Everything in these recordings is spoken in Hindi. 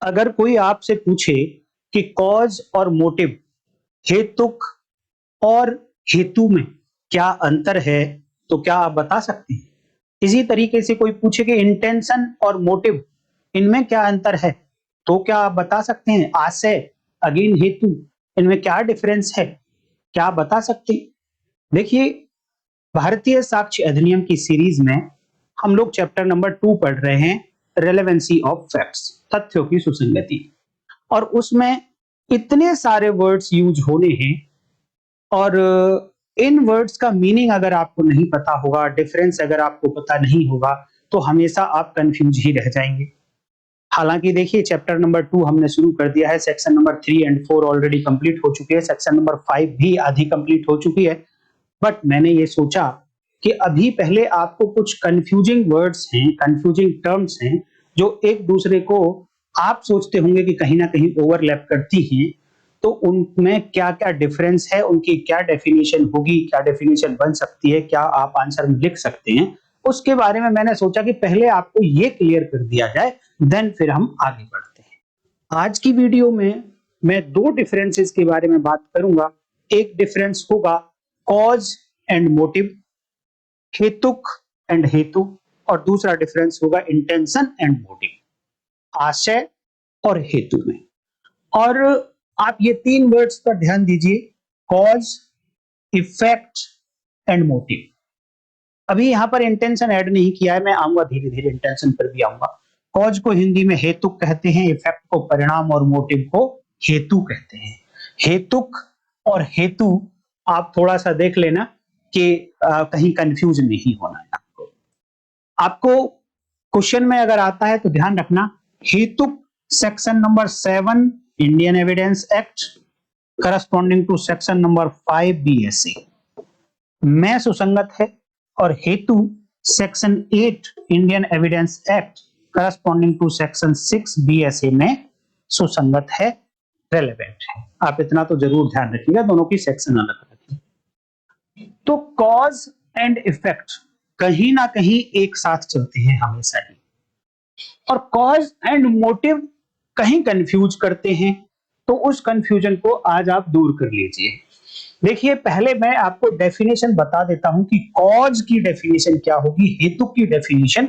अगर कोई आपसे पूछे कि कॉज और मोटिव, हेतुक और हेतु में क्या अंतर है, तो क्या आप बता सकते हैं? इसी तरीके से कोई पूछे कि इंटेंशन और मोटिव, इनमें क्या अंतर है, तो क्या आप बता सकते हैं? आशय अगेन हेतु, इनमें क्या डिफरेंस है, क्या आप बता सकते हैं? देखिए, भारतीय साक्ष्य अधिनियम की सीरीज में हम लोग चैप्टर नंबर 2 पढ़ रहे हैं, रेलेवेंसी ऑफ फैक्ट्स, तथ्यों की सुसंगति। और उसमें इतने सारे वर्ड्स यूज होने हैं, और इन वर्ड्स का मीनिंग अगर आपको नहीं पता होगा, डिफरेंस अगर आपको पता नहीं होगा, तो हमेशा आप कंफ्यूज ही रह जाएंगे। हालांकि देखिए, चैप्टर नंबर 2 हमने शुरू कर दिया है, section number 3 and 4 already complete हो चुके हैं, सेक्शन नंबर 5 भी आधी कंप्लीट हो चुकी है। बट मैंने ये सोचा कि अभी पहले आपको कुछ कंफ्यूजिंग वर्ड्स हैं, कंफ्यूजिंग टर्म्स हैं, जो एक दूसरे को आप सोचते होंगे कि कहीं ना कहीं ओवरलैप करती हैं, तो उनमें क्या क्या डिफरेंस है, उनकी क्या डेफिनेशन होगी, क्या डेफिनेशन बन सकती है, क्या आप आंसर में लिख सकते हैं, उसके बारे में मैंने सोचा कि पहले आपको ये क्लियर कर दिया जाए, देन फिर हम आगे बढ़ते हैं। आज की वीडियो में मैं दो डिफरेंसेस के बारे में बात करूंगा। एक डिफरेंस होगा कॉज एंड मोटिव, हेतुक एंड हेतु, और दूसरा डिफरेंस होगा इंटेंशन एंड मोटिव, आशय और हेतु में। और आप ये तीन वर्ड्स पर ध्यान दीजिए, कॉज, इफेक्ट एंड मोटिव। अभी यहां पर इंटेंशन ऐड नहीं किया है, मैं आऊंगा धीरे धीरे, इंटेंशन पर भी आऊंगा। कॉज को हिंदी में हेतुक कहते हैं, इफेक्ट को परिणाम और मोटिव को हेतु कहते हैं। हेतुक और हेतु आप थोड़ा सा देख लेना कि कहीं कंफ्यूज नहीं होना है आपको। आपको क्वेश्चन में अगर आता है तो ध्यान रखना, हेतुक section number 7 Indian evidence act corresponding to section number 5 BSA में सुसंगत है, और हेतु section 8 Indian evidence act corresponding to section 6 BSA में सुसंगत है, रेलेवेंट है। आप इतना तो जरूर ध्यान रखिएगा, दोनों की सेक्शन अलग रखिए। तो कॉज एंड इफेक्ट कहीं ना कहीं एक साथ चलते हैं हमेशा ही, और कॉज एंड मोटिव कहीं कंफ्यूज करते हैं, तो उस कंफ्यूजन को आज आप दूर कर लीजिए। देखिए, पहले मैं आपको डेफिनेशन बता देता हूं कि कॉज की डेफिनेशन क्या होगी, हेतु की डेफिनेशन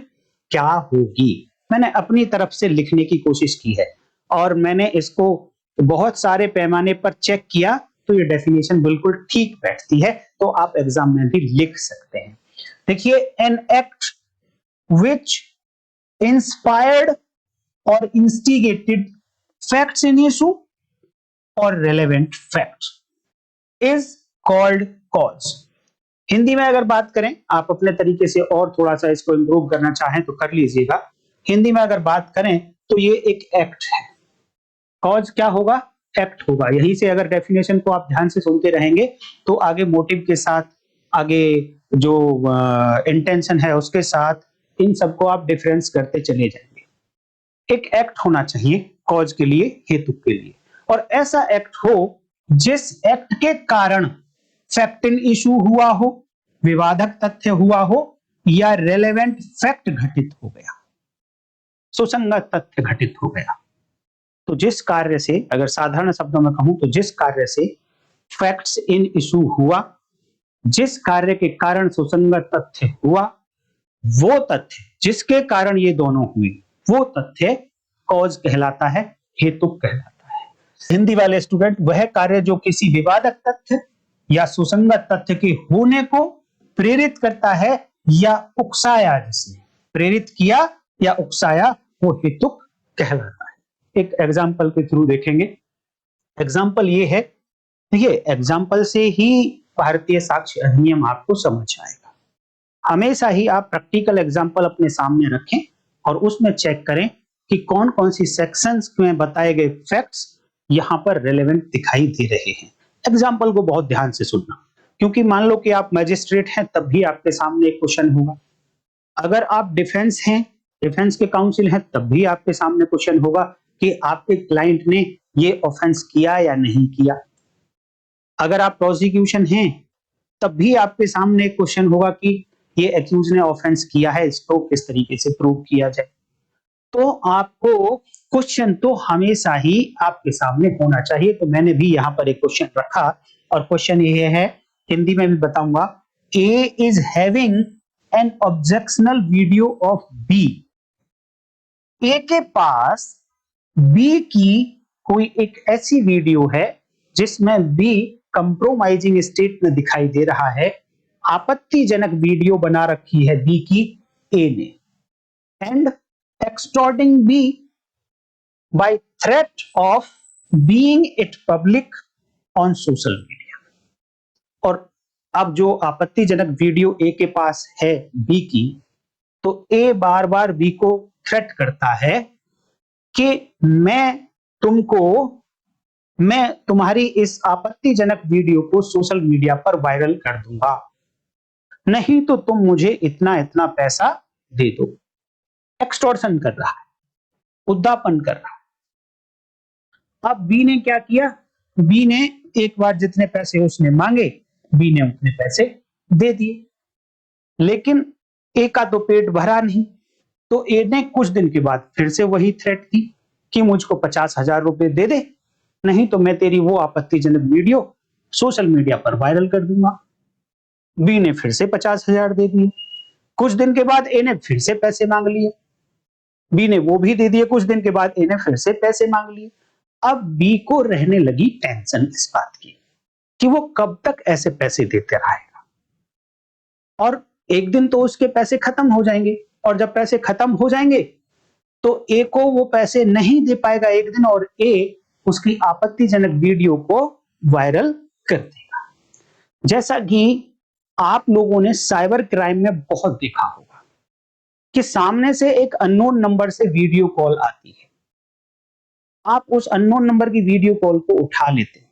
क्या होगी। मैंने अपनी तरफ से लिखने की कोशिश की है, और मैंने इसको बहुत सारे पैमाने पर चेक किया, तो ये डेफिनेशन बिल्कुल ठीक बैठती है, तो आप एग्जाम में भी लिख सकते हैं। देखिए, एन एक्ट विच इंस्पायर्ड और इंस्टिगेटेड फैक्ट्स इन इशू और relevant facts is called cause. Hindi में अगर बात करें, आप अपने तरीके से और थोड़ा सा इसको इंप्रूव करना चाहें तो कर लीजिएगा। हिंदी में अगर बात करें तो ये एक एक्ट है। कॉज क्या होगा? एक्ट होगा। यहीं से अगर डेफिनेशन को आप ध्यान से सुनते रहेंगे तो आगे मोटिव के साथ, आगे जो इंटेंशन है उसके साथ, इन सबको आप डिफरेंस करते चले जाएंगे। एक एक्ट होना चाहिए कॉज के लिए, हेतु के लिए, और ऐसा एक्ट हो जिस एक्ट के कारण फैक्ट इन इशू हुआ हो, विवादक तथ्य हुआ हो, या रेलेवेंट फैक्ट घटित हो गया, सुसंगत तथ्य घटित हो गया। तो जिस कार्य से, अगर साधारण शब्दों में कहूं तो जिस कार्य से फैक्ट्स इन इशू हुआ, जिस कार्य के कारण सुसंगत तथ्य हुआ, वो तथ्य जिसके कारण ये दोनों हुए, वो तथ्य कॉज कहलाता है, हेतुक कहलाता है। हिंदी वाले स्टूडेंट, वह कार्य जो किसी विवादक तथ्य या सुसंगत तथ्य के होने को प्रेरित करता है या उकसाया, जिसने प्रेरित किया या उकसाया, वो हेतुक कहलाता है। एक एग्जाम्पल के थ्रू देखेंगे। एग्जाम्पल ये है, देखिए, एग्जाम्पल से ही भारतीय साक्ष्य अधिनियम आपको समझ आएगा। हमेशा ही आप प्रैक्टिकल एग्जाम्पल अपने सामने रखें और उसमें चेक करें कि कौन कौन सी सेक्शंस में बताए गए फैक्ट्स यहां पर रेलेवेंट दिखाई दे रहे हैं। एग्जाम्पल को बहुत ध्यान से सुनना, क्योंकि मान लो कि आप मैजिस्ट्रेट हैं, तब भी आपके सामने एक क्वेश्चन होगा। अगर आप डिफेंस हैं, डिफेंस के काउंसिल हैं, तब भी आपके सामने क्वेश्चन होगा कि आपके क्लाइंट ने ये ऑफेंस किया या नहीं किया। अगर आप प्रोसिक्यूशन हैं, तब भी आपके सामने एक क्वेश्चन होगा कि ये एक्यूज ने ऑफेंस किया है, इसको किस तरीके से प्रूव किया जाए। तो आपको क्वेश्चन तो हमेशा ही आपके सामने होना चाहिए। तो मैंने भी यहां पर एक क्वेश्चन रखा और क्वेश्चन ये है, हिंदी में भी बताऊंगा। A is having an objectional video of B. A के पास बी की कोई एक ऐसी वीडियो है जिसमें बी कंप्रोमाइजिंग स्टेट में दिखाई दे रहा है। आपत्तिजनक वीडियो बना रखी है बी की ए ने, and extorting B by threat of being it public on social media। और अब जो आपत्तिजनक वीडियो ए के पास है बी की, तो ए बार बार बी को थ्रेट करता है कि मैं तुम्हारी इस आपत्तिजनक वीडियो को सोशल मीडिया पर वायरल कर दूंगा, नहीं तो तुम मुझे इतना इतना पैसा दे दो। एक्सटॉर्शन कर रहा है, उद्दापन कर रहा है। अब बी ने क्या किया, बी ने एक बार जितने पैसे उसने मांगे बी ने उतने पैसे दे दिए, लेकिन ए का तो पेट भरा नहीं। तो ए ने कुछ दिन के बाद फिर से वही थ्रेट की कि मुझको 50,000 रुपए दे दे, नहीं तो मैं तेरी वो आपत्तिजनक वीडियो सोशल मीडिया पर वायरल कर दूंगा। बी ने फिर से 50,000 दे दिए। कुछ दिन के बाद ए ने फिर से पैसे मांग लिए, बी ने वो भी दे दिए। कुछ दिन के बाद ए ने फिर से पैसे मांग लिए। अब बी को रहने लगी टेंशन इस बात की कि वो कब तक ऐसे पैसे देते रहेगा, और एक दिन तो उसके पैसे खत्म हो जाएंगे, और जब पैसे खत्म हो जाएंगे तो ए को वो पैसे नहीं दे पाएगा एक दिन, और ए उसकी आपत्तिजनक वीडियो को वायरल कर देगा। जैसा कि आप लोगों ने साइबर क्राइम में बहुत देखा होगा कि सामने से एक अननोन नंबर से वीडियो कॉल आती है, आप उस अननोन नंबर की वीडियो कॉल को उठा लेते हैं,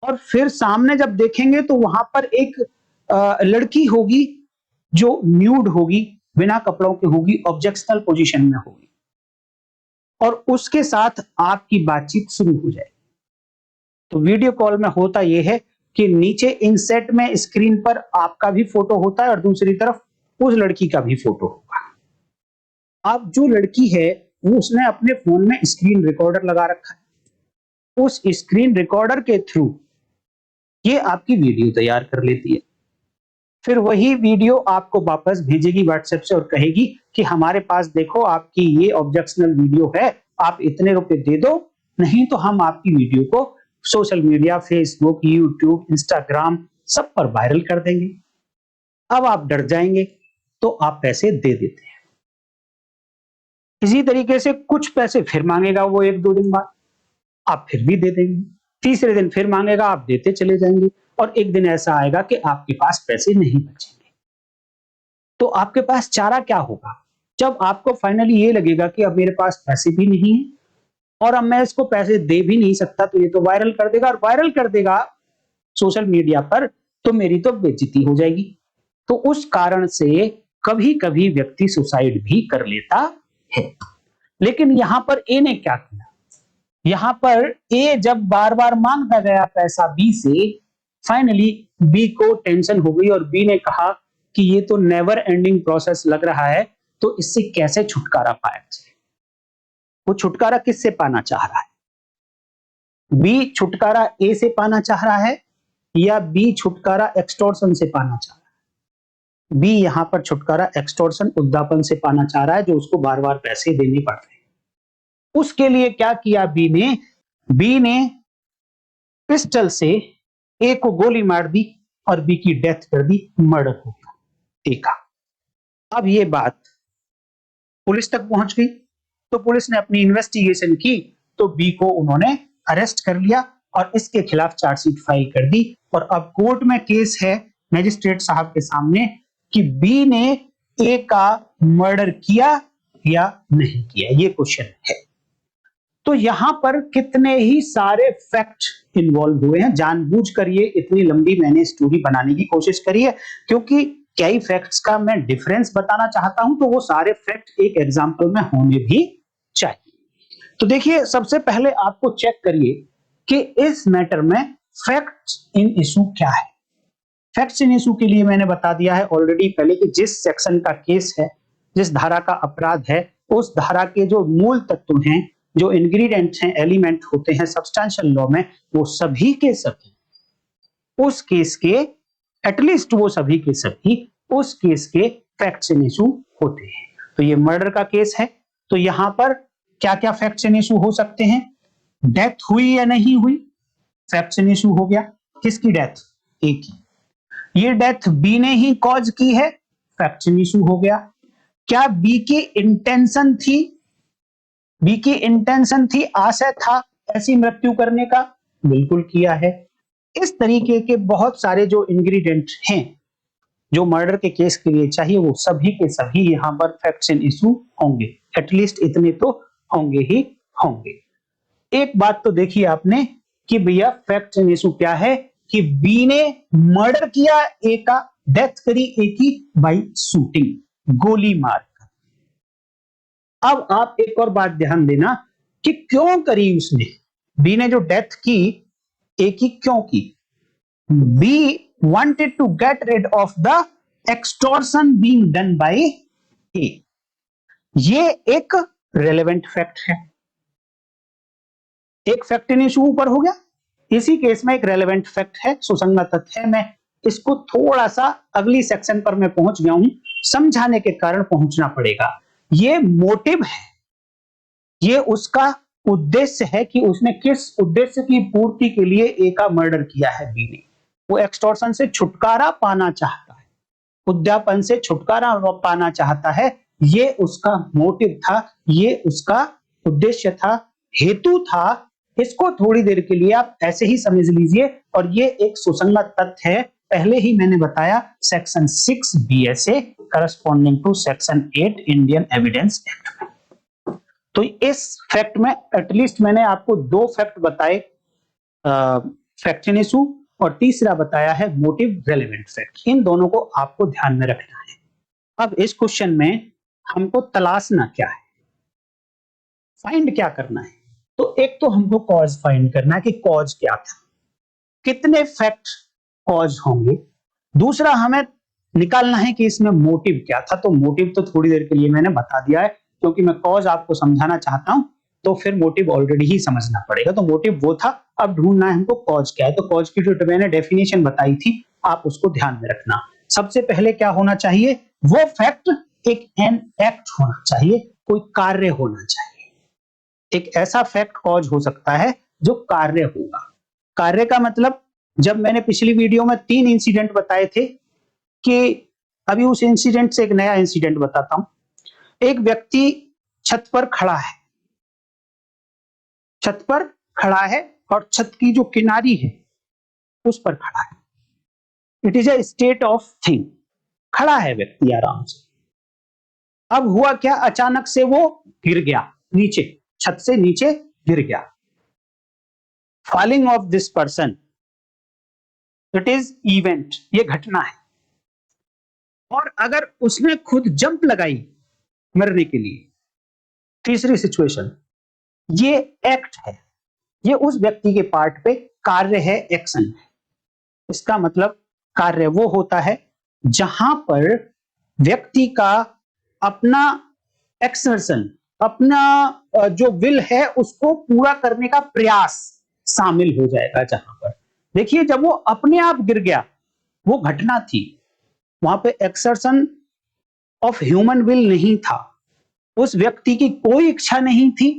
और फिर सामने जब देखेंगे तो वहां पर एक लड़की होगी जो न्यूड होगी, बिना कपड़ों के होगी, ऑब्जेक्शनल पोजीशन में होगी, और उसके साथ आपकी बातचीत शुरू हो जाएगी। तो वीडियो कॉल में होता यह है कि नीचे इनसेट में स्क्रीन पर आपका भी फोटो होता है और दूसरी तरफ उस लड़की का भी फोटो होगा। अब जो लड़की है वो उसने अपने फोन में स्क्रीन रिकॉर्डर लगा रखा है, उस स्क्रीन रिकॉर्डर के थ्रू ये आपकी वीडियो तैयार कर लेती है। फिर वही वीडियो आपको वापस भेजेगी व्हाट्सएप से और कहेगी कि हमारे पास देखो आपकी ये ऑब्जेक्शनल वीडियो है, आप इतने रुपए दे दो, नहीं तो हम आपकी वीडियो को social media, Facebook, YouTube, Instagram सब पर वायरल कर देंगे। अब आप डर जाएंगे तो आप पैसे दे देते हैं। इसी तरीके से कुछ पैसे फिर मांगेगा वो 1-2 दिन बाद, आप फिर भी दे देंगे। तीसरे दिन फिर मांगेगा, आप देते चले जाएंगे, और एक दिन ऐसा आएगा कि आपके पास पैसे नहीं बचेंगे। तो आपके पास चारा क्या होगा? जब आपको फाइनली ये लगेगा कि अब मेरे पास पैसे भी नहीं है और अब मैं इसको पैसे दे भी नहीं सकता, तो ये तो वायरल कर देगा, और वायरल कर देगा सोशल मीडिया पर, तो मेरी तो बेइज्जती हो जाएगी। तो उस कारण से कभी कभी व्यक्ति सुसाइड भी कर लेता है। लेकिन यहां पर ए ने क्या किया, यहां पर ए जब बार बार मांगता गया पैसा बी से, फाइनली बी को टेंशन हो गई और बी ने कहा कि ये तो नेवर एंडिंग प्रोसेस लग रहा है, तो इससे कैसे छुटकारा पाया जाए। वो छुटकारा किससे पाना चाह रहा है? बी छुटकारा ए से पाना चाह रहा है या बी छुटकारा एक्सटॉर्शन से पाना चाह रहा है? बी यहां पर छुटकारा एक्सटॉर्शन, उद्दापन से पाना चाह रहा है, जो उसको बार बार पैसे देने पड़ रहे हैं। उसके लिए क्या किया बी ने पिस्टल से ए को गोली मार दी और बी की डेथ कर दी, मर्डर हो गया ए का। अब ये बात पुलिस तक पहुंच गई, तो पुलिस ने अपनी इन्वेस्टिगेशन की, तो बी को उन्होंने अरेस्ट कर लिया और इसके खिलाफ चार्जशीट फाइल कर दी। और अब कोर्ट में केस है मजिस्ट्रेट साहब के सामने कि बी ने ए का मर्डर किया या नहीं किया, ये क्वेश्चन है। तो यहां पर कितने ही सारे फैक्ट इन्वॉल्व हुए हैं। जानबूझकर ये इतनी लंबी मैंने स्टोरी बनाने की कोशिश करी है, क्योंकि कई फैक्ट्स का मैं डिफरेंस बताना चाहता हूं, तो वो सारे फैक्ट एक एग्जांपल में होने भी चाहिए। तो देखिए, सबसे पहले आपको चेक करिए कि इस मैटर में फैक्ट्स इन इशू क्या है। फैक्ट्स इन इशू के लिए मैंने बता दिया है ऑलरेडी पहले कि जिस सेक्शन का केस है, जिस धारा का अपराध है, उस धारा के जो मूल तत्व हैं, जो इंग्रेडिएंट्स हैं, एलिमेंट होते हैं सब्सटेंशियल लॉ में, वो सभी के सभी उस केस के, एटलीस्ट वो सभी के सभी उस केस के फैक्ट्स इन इशू होते हैं। तो ये मर्डर का केस है, तो यहां पर क्या क्या फैक्ट्स इन इशू हो सकते हैं? डेथ हुई या नहीं हुई, फैक्ट्स इन इशू हो गया। किसकी डेथ? ए की। ये डेथ बी ने ही कॉज की है, फैक्ट्स इन इशू हो गया। क्या बी की इंटेंशन थी, बी की इंटेंशन थी, आशय था ऐसी मृत्यु करने का? बिल्कुल किया है। इस तरीके के बहुत सारे जो इंग्रेडिएंट हैं जो मर्डर के केस के लिए चाहिए, वो सभी के सभी यहां पर फैक्ट्स इन इशू होंगे, एटलीस्ट इतने तो होंगे ही होंगे। एक बात तो देखी आपने कि भैया फैक्ट्स इन इशू क्या है कि बी ने मर्डर किया ए का, डेथ करी ए की बाय शूटिंग, गोली मार। अब आप एक और बात ध्यान देना कि क्यों करी उसने, बी ने जो डेथ की ए की क्यों की? B wanted to get rid of the extortion being done by A. ये एक रेलेवेंट फैक्ट है, एक फैक्ट इन इशू ऊपर हो गया, इसी केस में एक रेलेवेंट फैक्ट है, सुसंगत तथ्य है। मैं इसको थोड़ा सा अगली सेक्शन पर मैं पहुंच गया हूं, समझाने के कारण पहुंचना पड़ेगा। ये मोटिव है, ये उसका उद्देश्य है कि उसने किस उद्देश्य की पूर्ति के लिए ए का मर्डर किया है बी ने। वो एक्सटॉर्शन से छुटकारा पाना चाहता है, उद्यापन से छुटकारा पाना चाहता है, ये उसका मोटिव था, ये उसका उद्देश्य था, हेतु था। इसको थोड़ी देर के लिए आप ऐसे ही समझ लीजिए, और ये एक सुसंगत तथ्य है, पहले ही मैंने बताया section 6 BSA corresponding to section 8 Indian evidence Act में। तो इस फैक्ट में एटलीस्ट मैंने आपको 2 फैक्ट बताए, फैक्ट इन इशू, और तीसरा बताया है मोटिव रेलेवेंट फैक्ट। इन दोनों को आपको ध्यान में रखना है। अब इस क्वेश्चन में हमको तलाशना क्या है, फाइंड क्या करना है? तो एक तो हमको कॉज फाइंड करना है कि कॉज क्या था, कितने फैक्ट कॉज होंगे। दूसरा हमें निकालना है कि इसमें मोटिव क्या था। तो मोटिव तो थोड़ी देर के लिए मैंने बता दिया है, क्योंकि मैं कॉज आपको समझाना चाहता हूं, तो फिर मोटिव ऑलरेडी ही समझना पड़ेगा। तो मोटिव वो था, अब ढूंढना है हमको कॉज क्या है। तो कॉज की जो मैंने डेफिनेशन बताई थी, आप उसको ध्यान में रखना। सबसे पहले क्या होना चाहिए? वो फैक्ट एक एन एक्ट होना चाहिए, कोई कार्य होना चाहिए। एक ऐसा फैक्ट कॉज हो सकता है जो कार्य होगा। कार्य का मतलब, जब मैंने पिछली वीडियो में 3 इंसिडेंट बताए थे, कि अभी उस इंसिडेंट से एक नया इंसिडेंट बताता हूं। एक व्यक्ति छत पर खड़ा है, छत पर खड़ा है और छत की जो किनारी है उस पर खड़ा है। It is a state of thing, खड़ा है व्यक्ति आराम से। अब हुआ क्या, अचानक से वो गिर गया नीचे, छत से नीचे गिर गया। Falling of this person, it is event, ये घटना है। और अगर उसने खुद जंप लगाई मरने के लिए, तीसरी सिचुएशन, ये एक्ट है, ये उस व्यक्ति के पार्ट पे कार्य है, एक्शन है। इसका मतलब कार्य वो होता है जहां पर व्यक्ति का अपना एक्सर्शन, अपना जो विल है उसको पूरा करने का प्रयास शामिल हो जाएगा। जहां पर देखिए, जब वो अपने आप गिर गया, वो घटना थी, वहां पे एक्सर्शन ऑफ ह्यूमन विल नहीं था। उस व्यक्ति की कोई इच्छा नहीं थी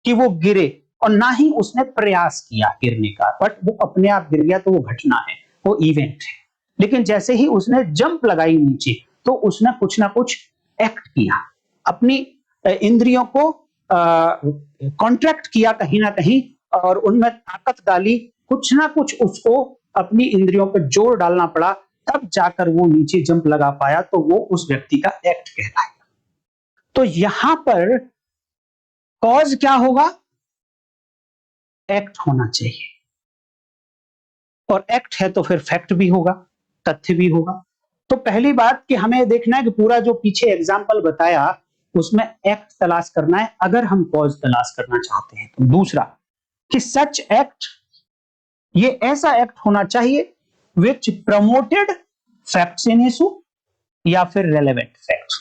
कि वो गिरे, और ना ही उसने प्रयास किया गिरने का, बट वो अपने आप गिर गया, तो वो घटना है, वो इवेंट है। लेकिन जैसे ही उसने जंप लगाई नीचे, तो उसने कुछ ना कुछ एक्ट किया, अपनी इंद्रियों को कॉन्ट्रैक्ट किया कहीं ना कहीं, और उनमें ताकत डाली, कुछ ना कुछ उसको अपनी इंद्रियों पर जोर डालना पड़ा, तब जाकर वो नीचे जंप लगा पाया। तो वो उस व्यक्ति का एक्ट कहलाएगा। तो यहां पर कॉज क्या होगा? एक्ट होना चाहिए, और एक्ट है तो फिर फैक्ट भी होगा, तथ्य भी होगा। तो पहली बात कि हमें देखना है कि पूरा जो पीछे एग्जाम्पल बताया उसमें एक्ट तलाश करना है, अगर हम कॉज तलाश करना चाहते हैं। तो दूसरा कि सच एक्ट, ये ऐसा एक्ट होना चाहिए विच प्रमोटेड फैक्ट्स इन इशू या फिर रेलेवेंट फैक्ट्स।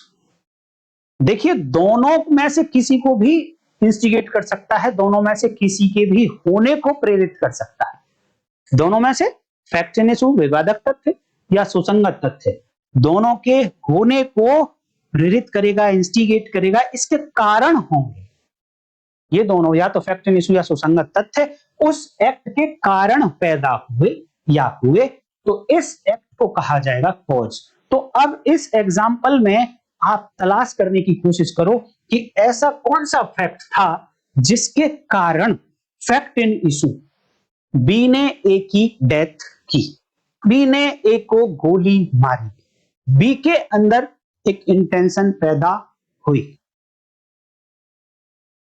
देखिए, दोनों में से किसी को भी इंस्टिगेट कर सकता है, दोनों में से किसी के भी होने को प्रेरित कर सकता है। दोनों में से फैक्ट इन इशू, विवादक तथ्य या सुसंगत तथ्य, दोनों के होने को प्रेरित करेगा, इंस्टिगेट करेगा, इसके कारण होंगे। ये दोनों या तो फैक्ट इन इशू या सुसंगत तथ्य उस एक्ट के कारण पैदा हुए या हुए, तो इस एक्ट को कहा जाएगा कॉज। तो अब इस एग्जाम्पल में आप तलाश करने की कोशिश करो कि ऐसा कौन सा फैक्ट था जिसके कारण फैक्ट इन इशू बी ने ए की डेथ की, बी ने ए को गोली मारी, बी के अंदर एक इंटेंशन पैदा हुई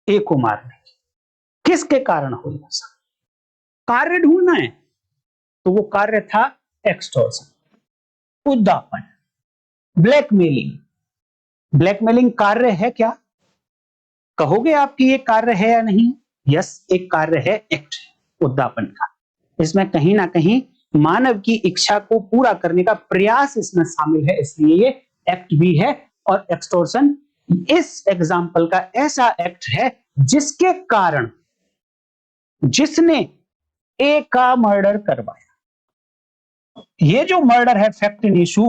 ए को मारने की। किसके कारण हुई? ऐसा कार्य ढूंढना है, तो वो कार्य था एक्सटॉर्शन, उद्दापन, ब्लैकमेलिंग। ब्लैकमेलिंग कार्य है क्या? कहोगे आप कि ये कार्य है या नहीं? यस, एक कार्य है, एक्ट उद्दापन का। इसमें कहीं ना कहीं मानव की इच्छा को पूरा करने का प्रयास इसमें शामिल है, इसलिए ये एक्ट भी है। और एक्सटॉर्शन इस एग्जाम्पल का ऐसा एक्ट है जिसके कारण, जिसने ए का मर्डर करवाया। ये जो मर्डर है फैक्ट इन इशू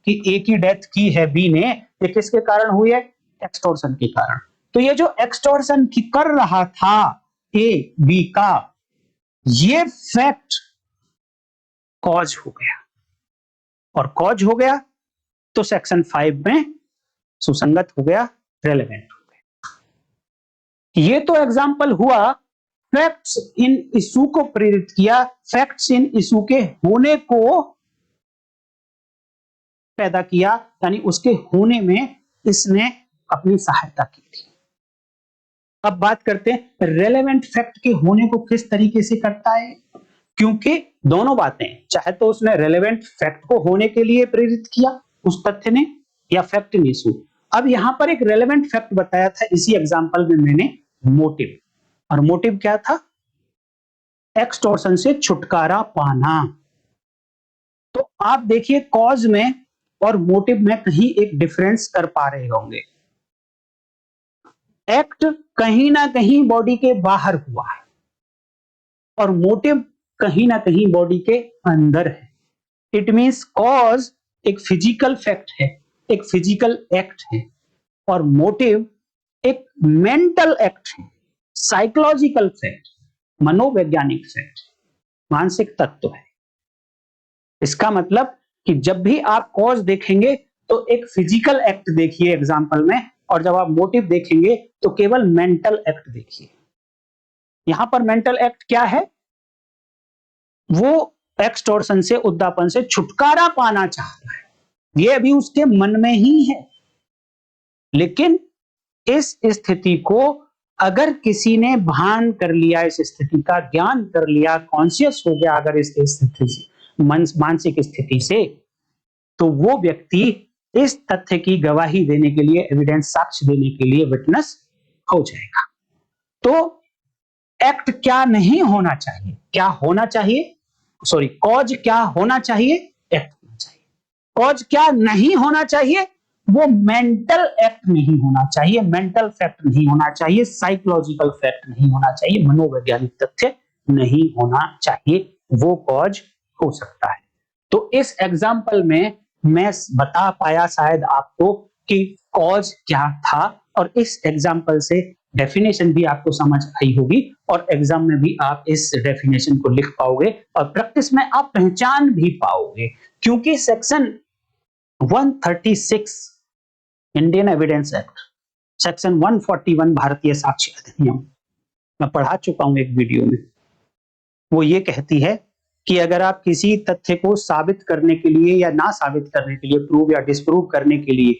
कि ए की डेथ की है बी ने, ये किसके कारण हुई है? एक्सटॉर्शन के कारण। तो ये जो एक्सटॉर्शन की कर रहा था ए बी का, ये फैक्ट कॉज हो गया, और कॉज हो गया तो सेक्शन 5 में सुसंगत हो गया, रेलेवेंट हो गया। ये तो एग्जाम्पल हुआ फैक्ट्स इन इशू को प्रेरित किया, फैक्ट्स इन इशू के होने को पैदा किया, यानी उसके होने में इसने अपनी सहायता की थी। अब बात करते हैं रेलेवेंट फैक्ट के होने को किस तरीके से करता है, क्योंकि दोनों बातें, चाहे तो उसने रेलेवेंट फैक्ट को होने के लिए प्रेरित किया उस तथ्य ने, या फैक्ट इन इशू। अब यहां पर एक रेलेवेंट फैक्ट बताया था इसी एग्जांपल में मैंने, मोटिव। और मोटिव क्या था? एक्सटॉर्शन से छुटकारा पाना। तो आप देखिए कॉज में और मोटिव में कहीं एक डिफरेंस कर पा रहे होंगे। एक्ट कहीं ना कहीं बॉडी के बाहर हुआ है और मोटिव कहीं ना कहीं बॉडी के अंदर है। इट मींस कॉज एक फिजिकल फैक्ट है, एक फिजिकल एक्ट है, और मोटिव एक मेंटल एक्ट है, साइकोलॉजिकल फैक्ट, मनोवैज्ञानिक फैक्ट, मानसिक तत्व है। इसका मतलब कि जब भी आप कॉज देखेंगे तो एक फिजिकल एक्ट देखिए एग्जांपल में, और जब आप मोटिव देखेंगे तो केवल मेंटल एक्ट देखिए। यहां पर मेंटल एक्ट क्या है? वो एक्सटॉर्शन से, उद्दापन से छुटकारा पाना चाहता है, ये अभी उसके मन में ही है। लेकिन इस स्थिति को अगर किसी ने भान कर लिया, इस स्थिति का ज्ञान कर लिया, कॉन्शियस हो गया अगर इस स्थिति से, मानसिक स्थिति से, तो वो व्यक्ति इस तथ्य की गवाही देने के लिए, एविडेंस, साक्ष्य देने के लिए विटनेस हो जाएगा। तो एक्ट क्या नहीं होना चाहिए? क्या होना चाहिए? सॉरी, कॉज क्या होना चाहिए? एक्ट होना चाहिए। कॉज क्या नहीं होना चाहिए? वो मेंटल एक्ट नहीं होना चाहिए, मेंटल फैक्ट नहीं होना चाहिए, साइकोलॉजिकल फैक्ट नहीं होना चाहिए, मनोवैज्ञानिक तथ्य नहीं होना चाहिए, वो कॉज हो सकता है। तो इस एग्जाम्पल में मैं बता पाया शायद आपको कि कॉज क्या था, और इस एग्जाम्पल से डेफिनेशन भी आपको समझ आई होगी, और एग्जाम में भी आप इस डेफिनेशन को लिख पाओगे, और प्रैक्टिस में आप पहचान भी पाओगे। क्योंकि section 136 Indian evidence act, section 141 भारतीय साक्ष्य अधिनियम, मैं पढ़ा चुका हूं एक वीडियो में, वो ये कहती है कि अगर आप किसी तथ्य को साबित करने के लिए या ना साबित करने के लिए, प्रूव या डिसप्रूव करने के लिए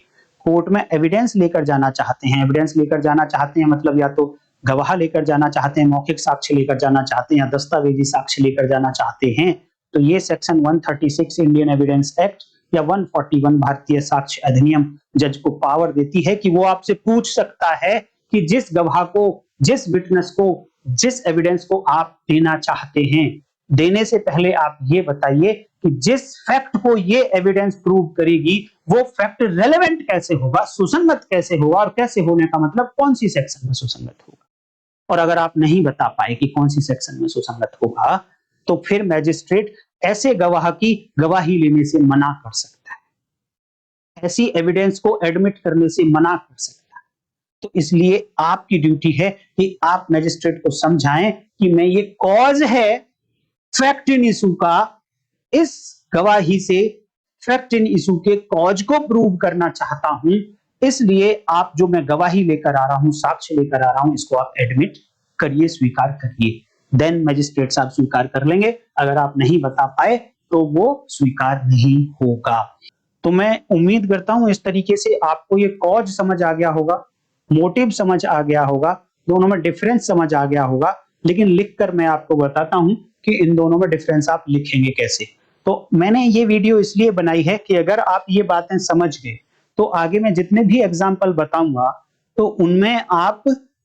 कोर्ट में एविडेंस लेकर जाना चाहते हैं, एविडेंस लेकर जाना चाहते हैं मतलब या तो गवाह लेकर जाना चाहते हैं, मौखिक साक्ष्य लेकर जाना चाहते हैं, या दस्तावेजी साक्ष्य लेकर जाना चाहते हैं, तो ये सेक्शन 136 इंडियन एविडेंस एक्ट या 141 भारतीय साक्ष्य अधिनियम जज को पावर देती है कि वो आपसे पूछ सकता है कि जिस गवाह को, जिस विटनेस को, जिस एविडेंस को आप देना चाहते हैं, देने से पहले आप ये बताइए कि जिस फैक्ट को ये एविडेंस प्रूव करेगी वो फैक्ट रेलेवेंट कैसे होगा, सुसंगत कैसे होगा, और कैसे होने का मतलब कौन सी सेक्शन में सुसंगत होगा। और अगर आप नहीं बता पाए कि कौन सी सेक्शन में सुसंगत होगा, तो फिर मैजिस्ट्रेट ऐसे गवाह की गवाही लेने से मना कर सकता है, ऐसी एविडेंस को एडमिट करने से मना कर सकता है। तो इसलिए आपकी ड्यूटी है कि आप मैजिस्ट्रेट को समझाएं कि मैं ये कॉज है फैक्ट इन इशू का, इस गवाही से फैक्ट इन इशू के कॉज को प्रूव करना चाहता हूं, इसलिए आप जो मैं गवाही लेकर आ रहा हूं, साक्ष्य लेकर आ रहा हूं, इसको आप एडमिट करिए, स्वीकार करिए। देन मैजिस्ट्रेट साहब स्वीकार कर लेंगे। अगर आप नहीं बता पाए तो वो स्वीकार नहीं होगा। तो मैं उम्मीद करता हूं इस तरीके से आपको ये कॉज समझ आ गया होगा, मोटिव समझ आ गया होगा, दोनों में डिफरेंस समझ आ गया होगा। लेकिन लिखकर मैं आपको बताता हूं कि इन दोनों में डिफरेंस आप लिखेंगे कैसे। तो मैंने ये वीडियो इसलिए बनाई है कि अगर आप ये बातें समझ गए तो आगे मैं जितने भी एग्जाम्पल बताऊंगा तो उनमें आप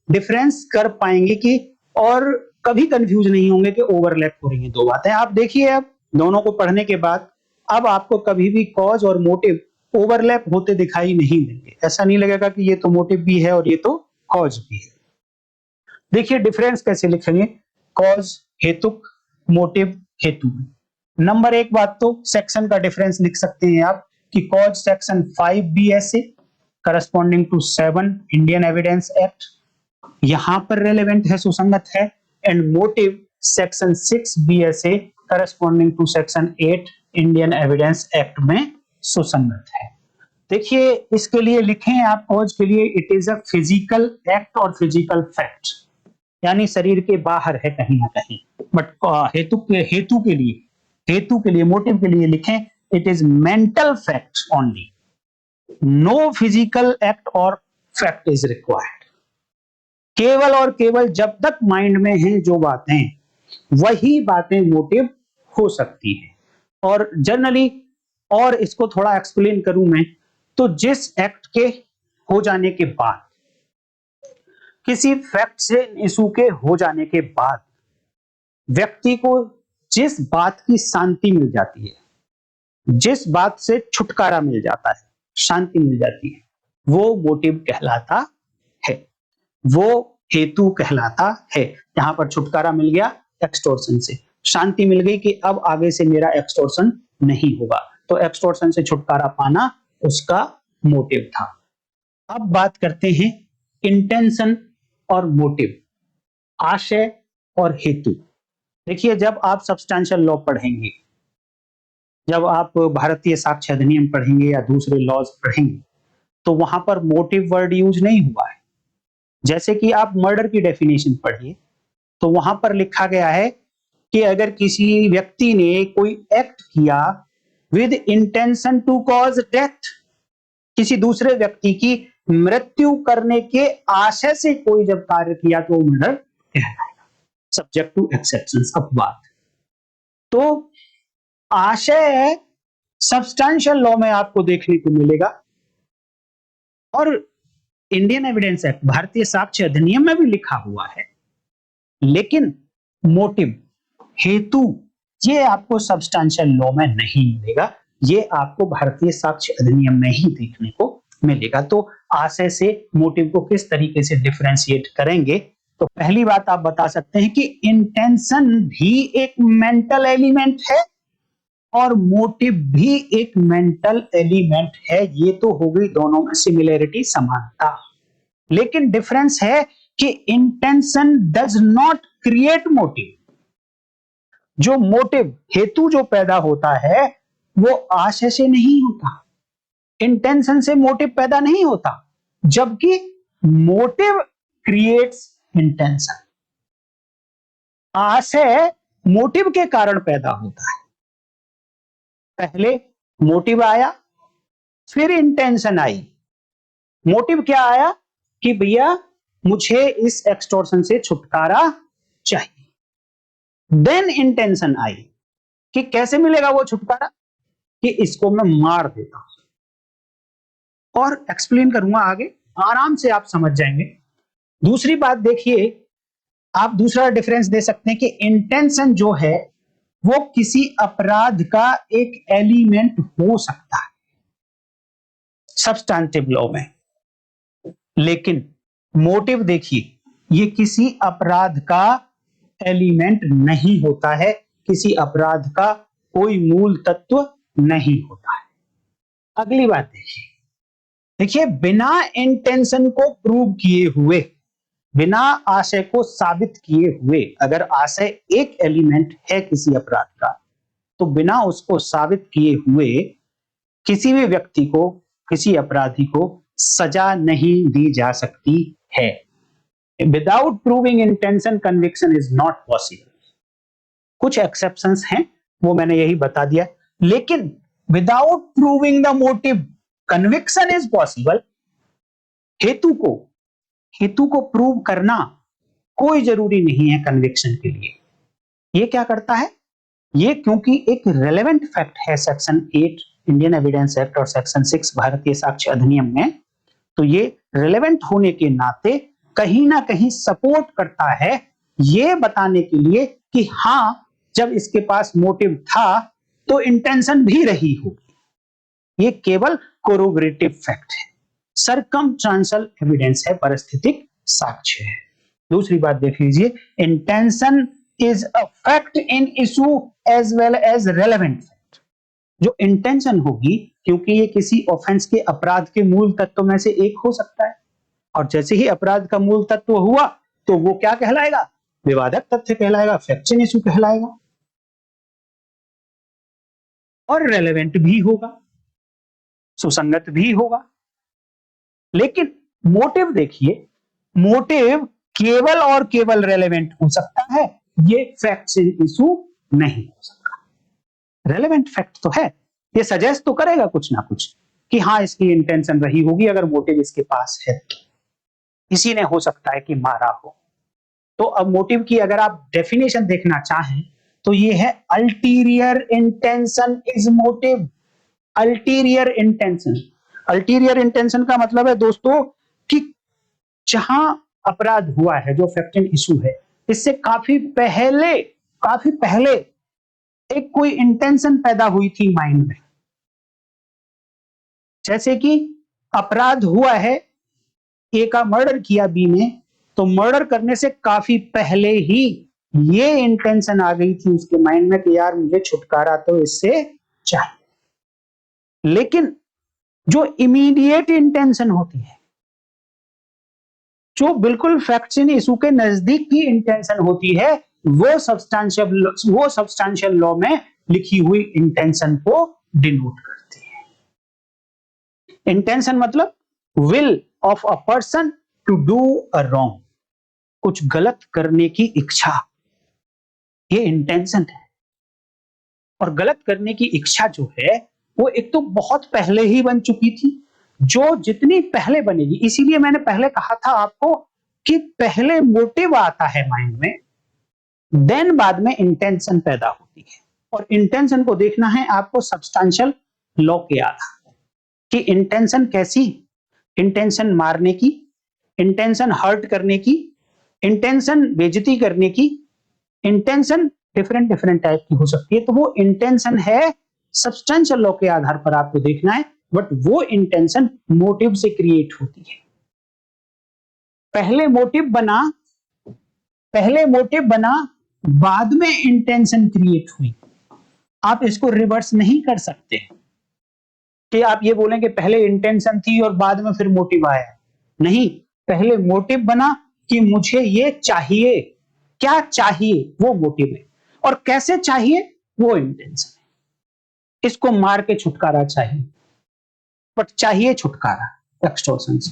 डिफरेंस कर पाएंगे कि, और कभी कंफ्यूज नहीं होंगे कि ओवरलैप हो रही हैं दो बातें। आप देखिए, अब दोनों को पढ़ने के बाद अब आपको कभी भी कॉज और मोटिव ओवरलैप होते दिखाई नहीं देंगे। ऐसा नहीं लगेगा कि ये तो मोटिव भी है और ये तो कॉज भी है। देखिए डिफरेंस कैसे लिखेंगे, कॉज हेतुक, मोटिव हेतु। नंबर एक बात तो सेक्शन का डिफरेंस लिख सकते हैं आप कि cause section 5 BSA corresponding to 7 Indian evidence Act, यहां पर रेलेवेंट है, सुसंगत है। And motive section 6 BSA corresponding to section 8 Indian evidence Act में सुसंगत है। देखिए इसके लिए लिखें आप कॉज के लिए, it is a physical act और फिजिकल फैक्ट, यानी शरीर के बाहर है कहीं ना कहीं। बट हेतु के लिए मोटिव के लिए लिखें it is mental fact only, no physical act और फैक्ट इज रिक्वायर्ड। केवल और केवल जब तक माइंड में हैं जो बातें, वही बातें मोटिव हो सकती है। और जनरली, और इसको थोड़ा एक्सप्लेन करूं मैं, तो जिस एक्ट के हो जाने के बाद, किसी फैक्ट से इशू के हो जाने के बाद व्यक्ति को जिस बात की शांति मिल जाती है, जिस बात से छुटकारा मिल जाता है, शांति मिल जाती है, वो मोटिव कहलाता है, वो हेतु कहलाता है। यहां पर छुटकारा मिल गया एक्सटॉर्शन से, शांति मिल गई कि अब आगे से मेरा एक्सटॉर्शन नहीं होगा, तो एक्सटॉर्शन से छुटकारा पाना उसका मोटिव था। अब बात करते हैं इंटेंशन और मोटिव, आशय और हेतु। देखिए जब आप सब्सटेंशियल लॉ पढ़ेंगे, जब आप भारतीय साक्ष्य अधिनियम पढ़ेंगे या दूसरे लॉज पढ़ेंगे, तो वहां पर मोटिव वर्ड यूज नहीं हुआ है। जैसे कि आप मर्डर की डेफिनेशन पढ़िए, तो वहां पर लिखा गया है कि अगर किसी व्यक्ति ने कोई एक्ट किया with intention to cause death, किसी दूसरे व्यक्ति की मृत्यु करने के आशय से कोई जब कार्य किया तो वो मर्डर कहलाएगा, सब्जेक्ट टू एक्सेप्शंस, अपवाद। तो आशय सब्सटेंशियल लॉ में आपको देखने को मिलेगा, और इंडियन एविडेंस एक्ट, भारतीय साक्ष्य अधिनियम में भी लिखा हुआ है। लेकिन मोटिव, हेतु, ये आपको सब्सटेंशियल लॉ में नहीं मिलेगा, ये आपको भारतीय साक्ष्य अधिनियम में ही देखने को मिलेगा। तो आशय से मोटिव को किस तरीके से डिफरेंशिएट करेंगे, तो पहली बात आप बता सकते हैं कि इंटेंशन भी एक मेंटल एलिमेंट है और मोटिव भी एक मेंटल एलिमेंट है। ये तो हो गई दोनों में सिमिलरिटी, समानता। लेकिन डिफरेंस है कि intention does not create motive. जो मोटिव, हेतु जो पैदा होता है वो आशय से नहीं होता, इंटेंशन से मोटिव पैदा नहीं होता, जबकि मोटिव क्रिएट्स इंटेंशन। आशय मोटिव के कारण पैदा होता है। पहले मोटिव आया, फिर इंटेंशन आई। मोटिव क्या आया कि भैया मुझे इस एक्सटॉर्शन से छुटकारा चाहिए। देन इंटेंशन आई कि कैसे मिलेगा वो छुटकारा, कि इसको मैं मार देता हूं। और एक्सप्लेन करूंगा आगे, आराम से आप समझ जाएंगे। दूसरी बात देखिए, आप दूसरा डिफरेंस दे सकते हैं कि इंटेंशन जो है वो किसी अपराध का एक एलिमेंट हो सकता है। सब्सटैंटिव लॉ में। लेकिन मोटिव देखिए, ये किसी अपराध का एलिमेंट नहीं होता है, किसी अपराध का कोई मूल तत्व नहीं होता है। अगली बात देखिए, देखिए बिना इंटेंशन को प्रूव किए हुए, बिना आशय को साबित किए हुए, अगर आशय एक एलिमेंट है किसी अपराध का, तो बिना उसको साबित किए हुए किसी भी व्यक्ति को, किसी अपराधी को सजा नहीं दी जा सकती है। Without proving intention conviction is not possible. कुछ एक्सेप्शंस हैं, वो मैंने यही बता दिया, लेकिन without proving the motive conviction is possible. हेतु को प्रूव करना कोई जरूरी नहीं है कन्विक्शन के लिए। ये क्या करता है, ये क्योंकि एक रेलेवेंट फैक्ट है सेक्शन 8 इंडियन एविडेंस एक्ट और सेक्शन 6 भारतीय साक्ष्य अधिनियम में, तो ये रेलेवेंट होने के नाते कहीं ना कहीं सपोर्ट करता है ये बताने के लिए कि हाँ, जब इसके पास मोटिव था तो इंटेंशन भी रही होगी। ये केवल कोरोबोरेटिव फैक्ट है, सर्कमस्टांशियल एविडेंस है, परिस्थितिक साक्ष्य है। दूसरी बात देख लीजिए, intention is a fact in issue as well as relevant fact. जो इंटेंशन होगी, क्योंकि ये किसी ऑफेंस के अपराध के मूल तत्व में से एक हो सकता है, और जैसे ही अपराध का मूल तत्व हुआ तो वो क्या कहलाएगा, विवादक तथ्य कहलाएगा, फैक्ट इन इशू कहलाएगा, और रेलेवेंट भी होगा, सुसंगत भी होगा। लेकिन मोटिव देखिए, मोटिव केवल और केवल रेलेवेंट हो सकता है, ये फैक्ट इन इशू नहीं हो सकता। रेलेवेंट फैक्ट तो है, ये सजेस्ट तो करेगा कुछ ना कुछ कि हाँ इसकी इंटेंशन रही होगी, अगर मोटिव इसके पास है तो इसी ने हो सकता है कि मारा हो। तो अब मोटिव की अगर आप डेफिनेशन देखना चाहें तो ये है ulterior intention is motive. Ulterior intention, ulterior intention का मतलब है दोस्तों कि जहां अपराध हुआ है, जो फैक्ट इन इशू है, इससे काफी पहले एक कोई इंटेंशन पैदा हुई थी माइंड में। जैसे कि अपराध हुआ है, ए का मर्डर किया बी ने, तो मर्डर करने से काफी पहले ही ये इंटेंशन आ गई थी उसके माइंड में कि यार मुझे छुटकारा तो इससे चाहिए। लेकिन जो इमीडिएट इंटेंशन होती है, जो बिल्कुल फैक्ट्स इन इशू के नजदीक की इंटेंशन होती है, वो सब्सटैंशियल लॉ में लिखी हुई इंटेंशन को डिनोट करती है। इंटेंशन मतलब will of a person to do a wrong, कुछ गलत करने की इच्छा, ये इंटेंशन है। और गलत करने की इच्छा जो है वो एक तो बहुत पहले ही बन चुकी थी, जो जितनी पहले बनेगी, इसीलिए मैंने पहले कहा था आपको कि पहले मोटिव आता है माइंड में, देन बाद में इंटेंशन पैदा होती है। और इंटेंशन को देखना है आपको सब्सटैंशियल लॉ के आधार पर कि इंटेंशन कैसी, इंटेंशन मारने की, इंटेंशन हर्ट करने की, इंटेंशन बेइज्जती करने की, इंटेंशन डिफरेंट टाइप की हो सकती है। तो वो इंटेंशन है सब्सटेंशियल लॉ के आधार पर आपको देखना है, बट वो इंटेंशन मोटिव से क्रिएट होती है। पहले मोटिव बना बाद में इंटेंशन क्रिएट हुई। आप इसको रिवर्स नहीं कर सकते कि आप ये बोलें कि पहले इंटेंशन थी और बाद में फिर मोटिव आया। नहीं, पहले मोटिव बना कि मुझे ये चाहिए, क्या चाहिए वो मोटिव है, और कैसे चाहिए वो इंटेंशन है। इसको मार के छुटकारा चाहिए, बट चाहिए छुटकारा एक्सटॉर्शन से।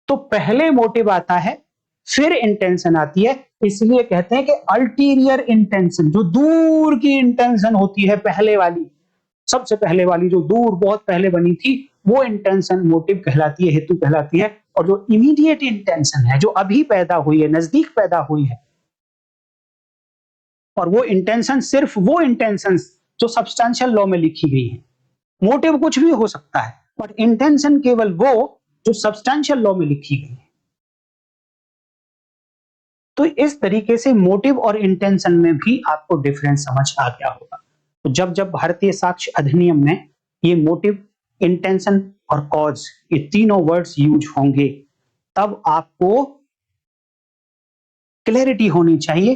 तो पहले मोटिव आता है, फिर इंटेंशन आती है। इसलिए कहते हैं कि अल्टीरियर इंटेंशन, जो दूर की इंटेंशन होती है, पहले वाली, सबसे पहले वाली जो दूर बहुत पहले बनी थी, वो इंटेंशन मोटिव कहलाती है, हेतु कहलाती है। और जो इमीडिएट इंटेंशन है, जो अभी पैदा हुई है, नजदीक पैदा हुई है, और वो इंटेंशन सिर्फ वो इंटेंशन जो सब्सटैंशियल लॉ में लिखी गई है। मोटिव कुछ भी हो सकता है, पर इंटेंशन केवल वो जो सब्सटैंशियल लॉ में लिखी गई है। तो इस तरीके से मोटिव और इंटेंशन में भी आपको डिफरेंस समझ आ गया होगा। तो जब जब भारतीय साक्ष्य अधिनियम में ये मोटिव, इंटेंशन और कॉज, ये तीनों वर्ड्स यूज होंगे, तब आपको क्लैरिटी होनी चाहिए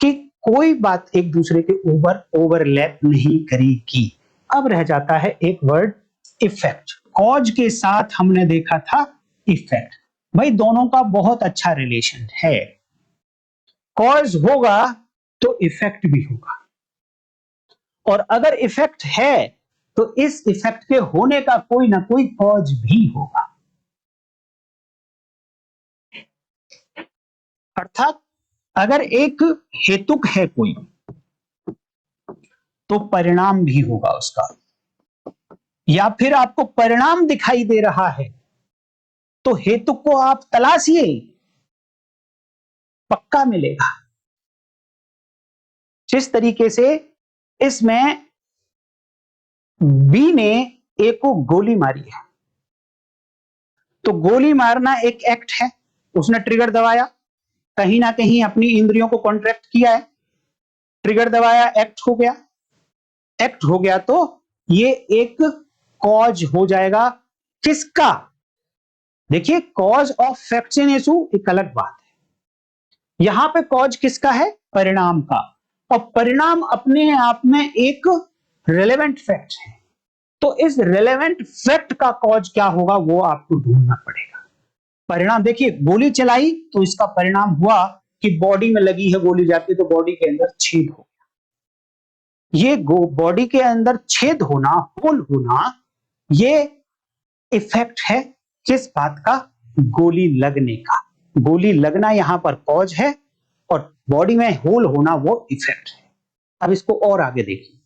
कि कोई बात एक दूसरे के ऊपर ओवरलैप नहीं करेगी। अब रह जाता है एक वर्ड इफेक्ट। कॉज के साथ हमने देखा था इफेक्ट। भाई दोनों का बहुत अच्छा रिलेशन है। कॉज होगा तो इफेक्ट भी होगा, और अगर इफेक्ट है तो इस इफेक्ट के होने का कोई ना कोई कॉज भी होगा। अर्थात अगर एक हेतुक है कोई, तो परिणाम भी होगा उसका। या फिर आपको परिणाम दिखाई दे रहा है तो हेतुक को आप तलाशिए, पक्का मिलेगा। जिस तरीके से इसमें बी ने ए को गोली मारी है, तो गोली मारना एक एक्ट है, उसने ट्रिगर दबाया, कहीं ना कहीं अपनी इंद्रियों को कॉन्ट्रैक्ट किया है, ट्रिगर दबाया, एक्ट हो गया। एक्ट हो गया तो ये एक कॉज हो जाएगा। किसका? देखिए, cause of facts in issue एक अलग बात है, यहां पे कॉज किसका है? परिणाम का। और परिणाम अपने आप में एक रिलेवेंट फैक्ट है, तो इस रिलेवेंट फैक्ट का कॉज क्या होगा वो आपको ढूंढना पड़ेगा। परिणाम देखिए, गोली चलाई तो इसका परिणाम हुआ कि बॉडी में लगी है गोली, जाके तो बॉडी के अंदर छेद हो गया। ये बॉडी के अंदर छेद होना, होल होना, ये इफेक्ट है किस बात का? गोली लगने का। गोली लगना यहां पर कॉज है और बॉडी में होल होना वो इफेक्ट है। अब इसको और आगे देखिए,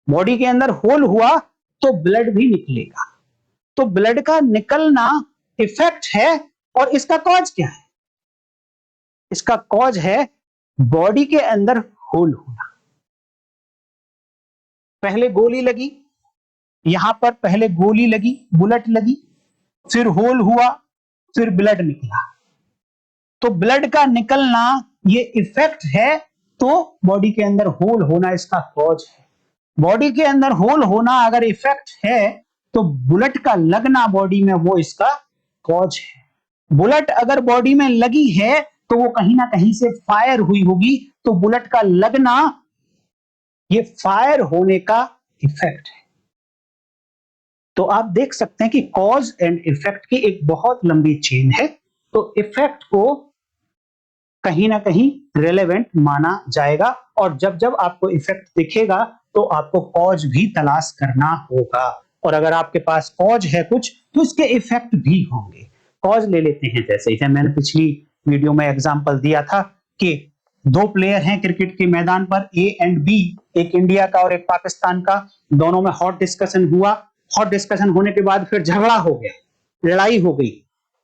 बॉडी के अंदर होल हुआ तो ब्लड भी निकलेगा, तो ब्लड का निकलना इफेक्ट है, और इसका कॉज क्या है? इसका कॉज है बॉडी के अंदर होल होना। पहले गोली लगी, यहां पर पहले गोली लगी, बुलेट लगी, फिर होल हुआ, फिर ब्लड निकला, तो ब्लड का निकलना ये इफेक्ट है, तो बॉडी के अंदर होल होना इसका कॉज है। बॉडी के अंदर होल होना अगर इफेक्ट है तो बुलेट का लगना बॉडी में वो इसका कॉज है। बुलेट अगर बॉडी में लगी है तो वो कहीं ना कहीं से फायर हुई होगी, तो बुलेट का लगना ये फायर होने का इफेक्ट है। तो आप देख सकते हैं कि कॉज एंड इफेक्ट की एक बहुत लंबी चेन है, तो इफेक्ट को कहीं ना कहीं रिलेवेंट माना जाएगा, और जब जब आपको इफेक्ट दिखेगा तो आपको कॉज भी तलाश करना होगा। और अगर आपके पास कॉज है कुछ तो इसके इफेक्ट भी होंगे। कॉज ले लेते हैं, जैसे मैंने पिछली वीडियो में एग्जांपल दिया था कि दो प्लेयर हैं क्रिकेट के मैदान पर, ए एंड बी, एक इंडिया का और एक पाकिस्तान का, दोनों में हॉट डिस्कशन हुआ। हॉट डिस्कशन होने के बाद फिर झगड़ा हो गया, लड़ाई हो गई,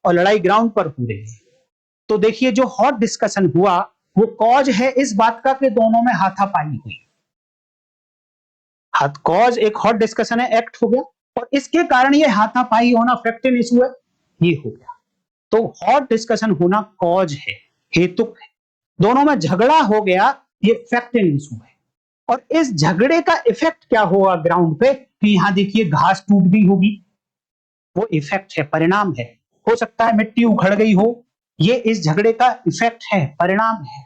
और लड़ाई ग्राउंड पर हो रही है। तो देखिए, जो हॉट डिस्कशन हुआ वो कॉज है इस बात का कि दोनों में हाथापाई हुई। कॉज एक हॉट डिस्कशन है, एक्ट हो गया, और इसके कारण ये हाथापाई होना फैक्ट इन इशू है, ये हो गया। तो हॉट डिस्कशन होना कॉज है, हेतुक है, दोनों में झगड़ा हो गया, ये फैक्ट इन इशू है। और इस झगड़े का इफेक्ट क्या होगा ग्राउंड पे? कि यहां देखिए घास टूट गई होगी, वो इफेक्ट है, परिणाम है। हो सकता है मिट्टी उखड़ गई हो, ये इस झगड़े का इफेक्ट है, परिणाम है।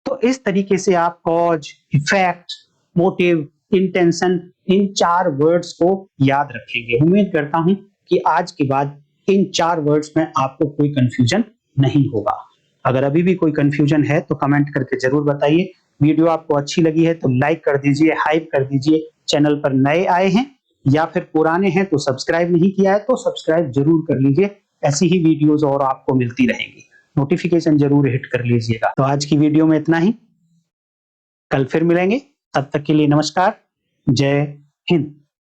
तो इस तरीके से आप कॉज, इफेक्ट, मोटिव, इंटेंशन, इन चार वर्ड्स को याद रखेंगे। उम्मीद करता हूं कि आज के बाद इन चार वर्ड्स में आपको कोई कंफ्यूजन नहीं होगा। अगर अभी भी कोई कंफ्यूजन है तो कमेंट करके जरूर बताइए। वीडियो आपको अच्छी लगी है तो लाइक कर दीजिए, हाइप कर दीजिए। चैनल पर नए आए हैं या फिर पुराने हैं तो सब्सक्राइब नहीं किया है तो सब्सक्राइब जरूर कर लीजिए, ऐसी ही वीडियोस और आपको मिलती रहेंगी। नोटिफिकेशन जरूर हिट कर लीजिएगा। तो आज की वीडियो में इतना ही, कल फिर मिलेंगे, तब तक के लिए नमस्कार, जय हिंद।